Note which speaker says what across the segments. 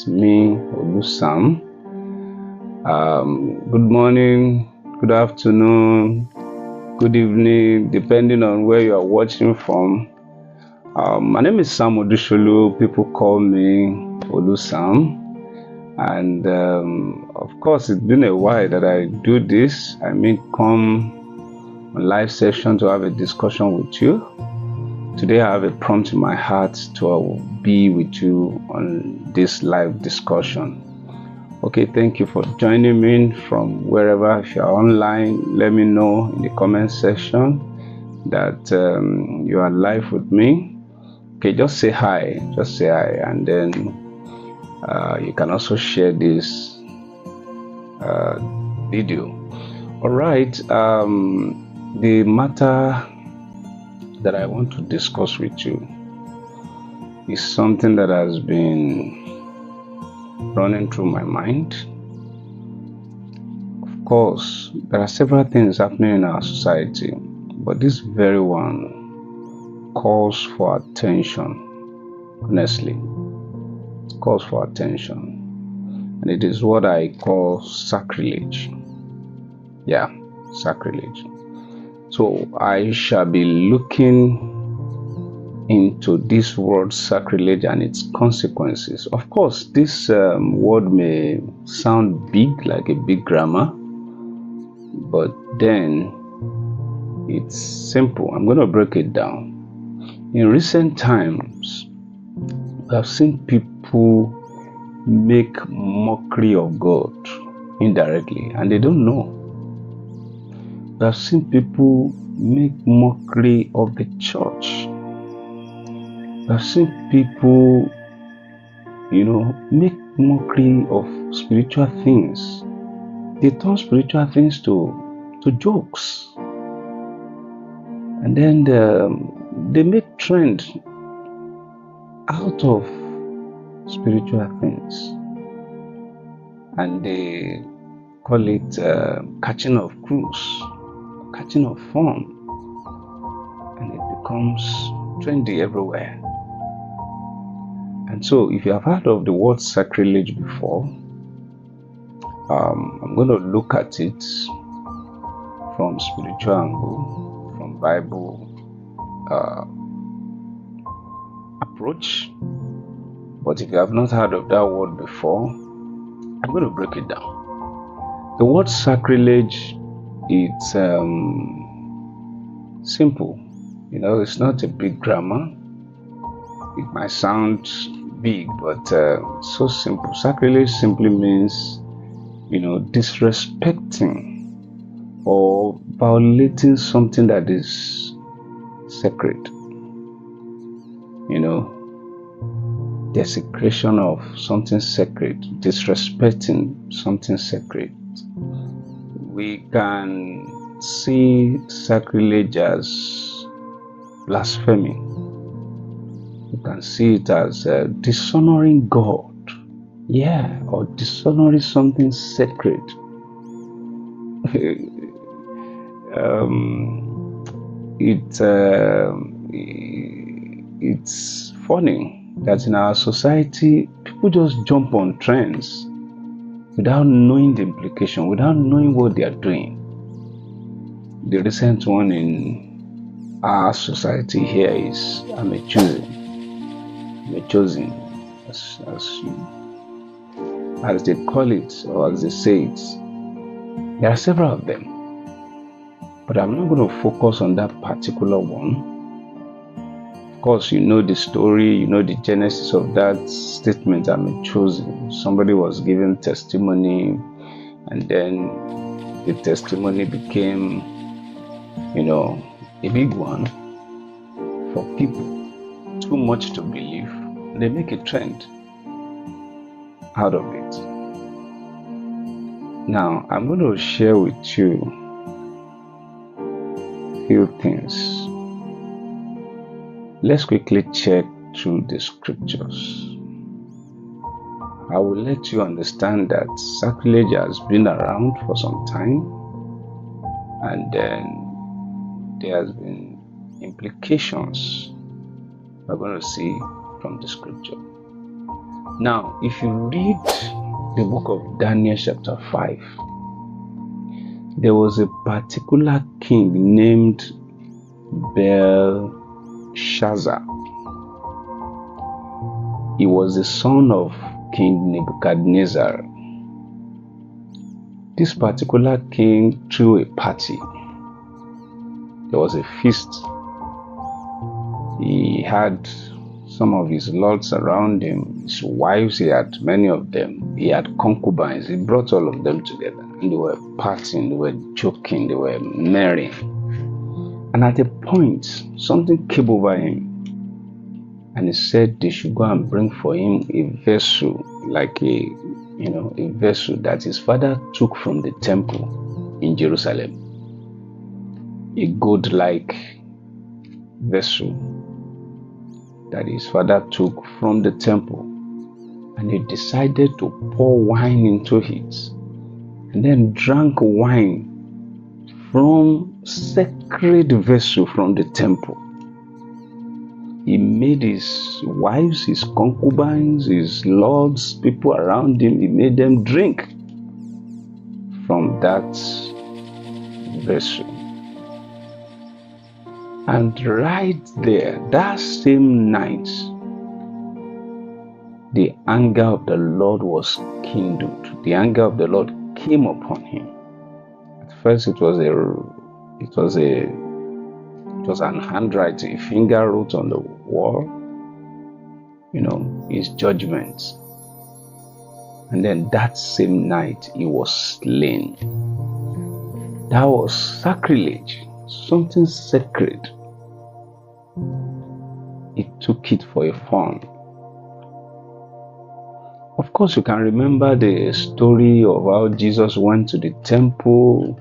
Speaker 1: It's me, Olusam. Good morning, good afternoon, good evening, depending on where you are watching from. My name is Sam Odusholu. People call me Olusam. And of course, it's been a while that I do this. I may come on live session to have a discussion with you. Today I have a prompt in my heart to be with you on this live discussion. Okay, thank you for joining me from wherever. If you're online, let me know in the comment section that you are live with me. Okay, just say hi, and then you can also share this video. All right, the matter that I want to discuss with you is something that has been running through my mind. Of course, there are several things happening in our society, but this very one calls for attention. Honestly, it calls for attention, and it is what I call sacrilege. Yeah, sacrilege. So I shall be looking into this word sacrilege and its consequences. Of course, this word may sound big, like a big grammar, but then it's simple. I'm going to break it down. In recent times, we have seen people make mockery of God indirectly, and they don't know. We have seen people make mockery of the church. We have seen people, make mockery of spiritual things. They turn spiritual things to jokes. And then they make trend out of spiritual things. And they call it catching of cruise, catching of fun. And it becomes trendy everywhere. And so, if you have heard of the word sacrilege before, I'm going to look at it from spiritual angle, from Bible approach. But if you have not heard of that word before, I'm going to break it down. The word sacrilege, it's simple. It's not a big grammar. It might sound big, but so simple. Sacrilege simply means, disrespecting or violating something that is sacred. Desecration of something sacred, disrespecting something sacred. We can see sacrilege as blasphemy. You can see it as dishonoring God, or dishonoring something sacred. It's funny that in our society, people just jump on trends without knowing the implication, without knowing what they are doing. The recent one in our society here is chosen, as they call it, or as they say it. There are several of them, but I'm not going to focus on that particular one. Of course, you know the story, you know the genesis of that statement, I'm chosen. Somebody was given testimony, and then the testimony became, a big one for people. Too much to believe. They make a trend out of it. Now, I'm going to share with you a few things. Let's quickly check through the scriptures. I will let you understand that sacrilege has been around for some time, and then there has been implications we're going to see from the scripture. Now, if you read the book of Daniel chapter 5, there was a particular king named Belshazzar. He was the son of King Nebuchadnezzar. This particular king threw a party. There was a feast. He had some of his lords around him, his wives, he had many of them. He had concubines. He brought all of them together, and they were partying, they were joking, they were merry. And at a point, something came over him, and he said they should go and bring for him a vessel, like a vessel that his father took from the temple in Jerusalem. A gold-like vessel that his father took from the temple, and he decided to pour wine into it, and then drank wine from sacred vessel from the temple. He made his wives, his concubines, his lords, people around him, he made them drink from that vessel. And right there, that same night, the anger of the Lord was kindled. The anger of the Lord came upon him. At first, it was an handwriting. A finger wrote on the wall, his judgments. And then that same night, he was slain. That was sacrilege, something sacred. He took it for a fun. Of course, you can remember the story of how Jesus went to the temple,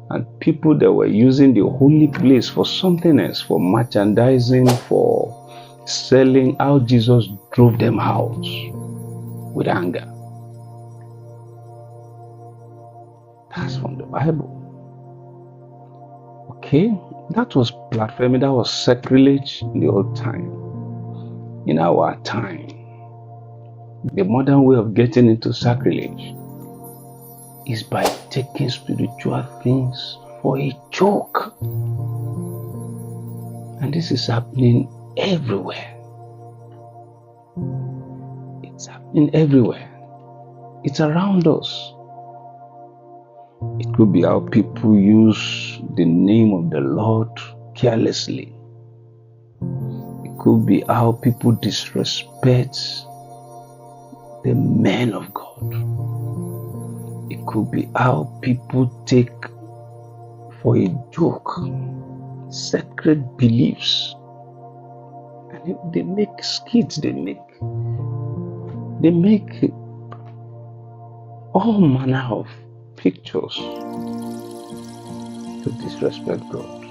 Speaker 1: and people that were using the holy place for something else, for merchandising, for selling, how Jesus drove them out with anger. That's from the Bible. Okay, that was blasphemy, that was sacrilege in the old time. In our time, the modern way of getting into sacrilege is by taking spiritual things for a joke. And this is happening everywhere. It's happening everywhere. It's around us. It could be how people use the name of the Lord carelessly. It could be how people disrespect the men of God. It could be how people take for a joke sacred beliefs, and they make skits, they make all manner of pictures to disrespect God.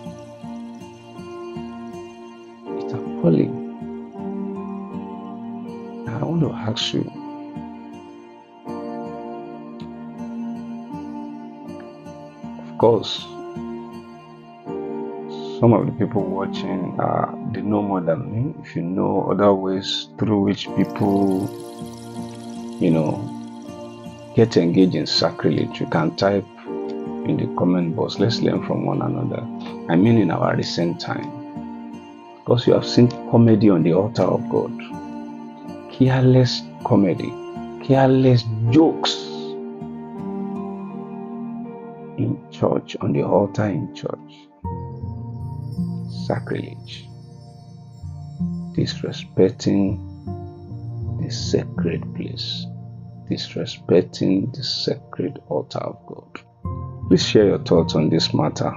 Speaker 1: It's appalling. Now I want to ask you, of course, some of the people watching, they know more than me. If you know other ways through which people, get engaged in sacrilege, you can type in the comment box. Let's learn from one another. I mean, in our recent time, because you have seen comedy on the altar of God, careless comedy, careless jokes in church, on the altar in church. Sacrilege, disrespecting the sacred place, disrespecting the sacred altar of God. Please share your thoughts on this matter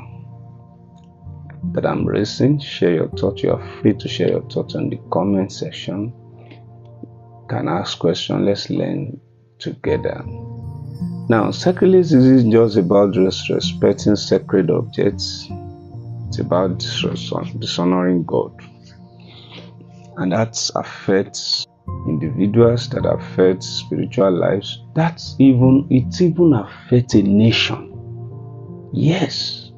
Speaker 1: that I'm raising. Share your thoughts. You are free to share your thoughts on the comment section. You can ask questions. Let's learn together. Now, sacrilege isn't just about disrespecting sacred objects. It's about dishonoring God. And that affects individuals, that affects spiritual lives. It even affects a nation. Yes,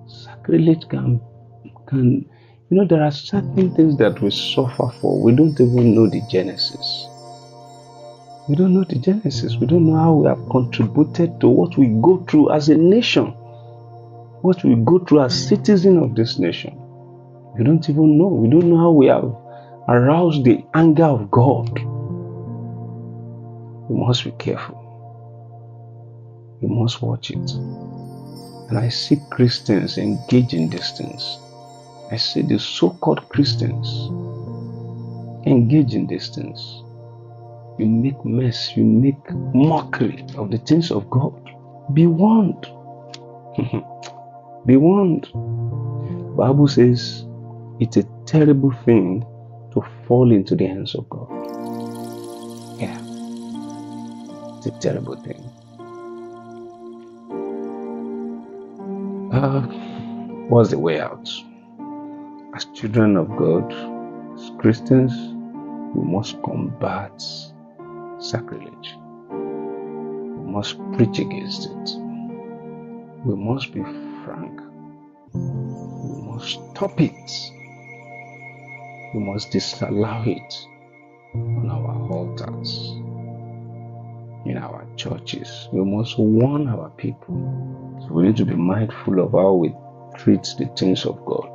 Speaker 1: sacrilege can there are certain things that we suffer for. We don't even know the genesis. We don't know the genesis. We don't know how we have contributed to what we go through as a nation, what we go through as citizens of this nation. We don't even know. We don't know how we have aroused the anger of God. We must be careful. We must watch it. And I see Christians engage in these things. I see the so-called Christians engage in these things. You make mess, you make mockery of the things of God. Be warned. Be warned. The Bible says it's a terrible thing to fall into the hands of God. Yeah, it's a terrible thing. What's the way out? As children of God, as Christians, we must combat sacrilege. We must preach against it. We must be frank. We must stop it. We must disallow it on our altars, in our churches. We must warn our people. So we need to be mindful of how we treat the things of God,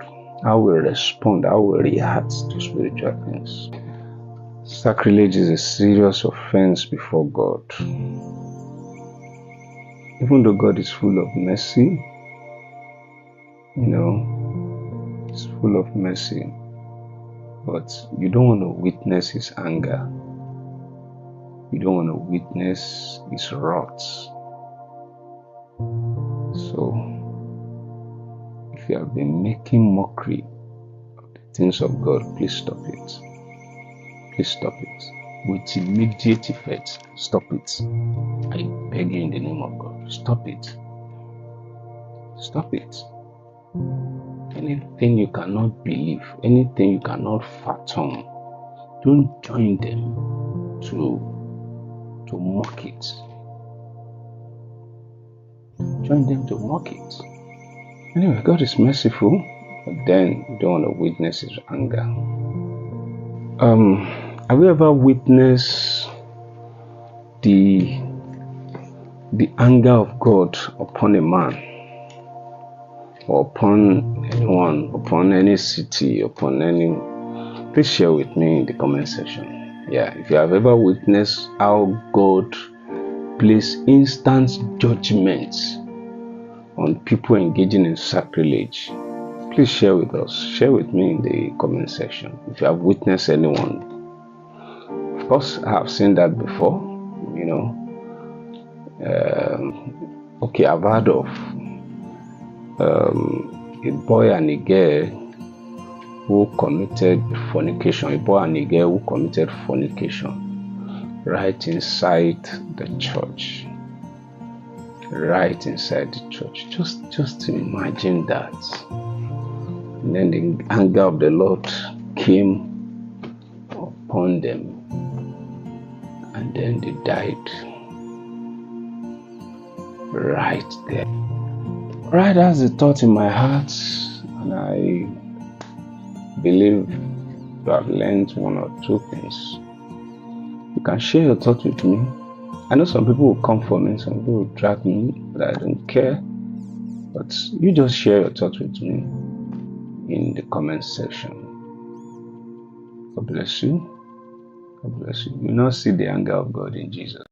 Speaker 1: how we respond, how we react to spiritual things. Sacrilege is a serious offense before God. Even though God is full of mercy, He's full of mercy, but you don't want to witness His anger. You don't want to witness His wrath. So, if you have been making mockery of the things of God, please stop it. Please stop it. With immediate effect, stop it. I beg you in the name of God, stop it. Stop it. Anything you cannot believe, anything you cannot fathom, don't join them to mock it. Join them to mock it. Anyway, God is merciful, but then you don't want to witness His anger. Have you ever witnessed the anger of God upon a man, or upon anyone, upon any city, upon any? Please share with me in the comment section. Yeah, if you have ever witnessed how God place instant judgment on people engaging in sacrilege, please share with us. Share with me in the comment section if you have witnessed anyone. Of course, I have seen that before. Okay, I've heard of a boy and a girl who committed fornication. A boy and a girl who committed fornication right inside the church. Right inside the church. Just imagine that. And then the anger of the Lord came upon them, and then they died right there. Right, that's the thought in my heart, and I believe you have learned one or two things. You can share your thoughts with me. I know some people will come for me, some people will drag me, but I don't care. But you just share your thoughts with me in the comment section. God bless you. God bless you. You will not see the anger of God in Jesus.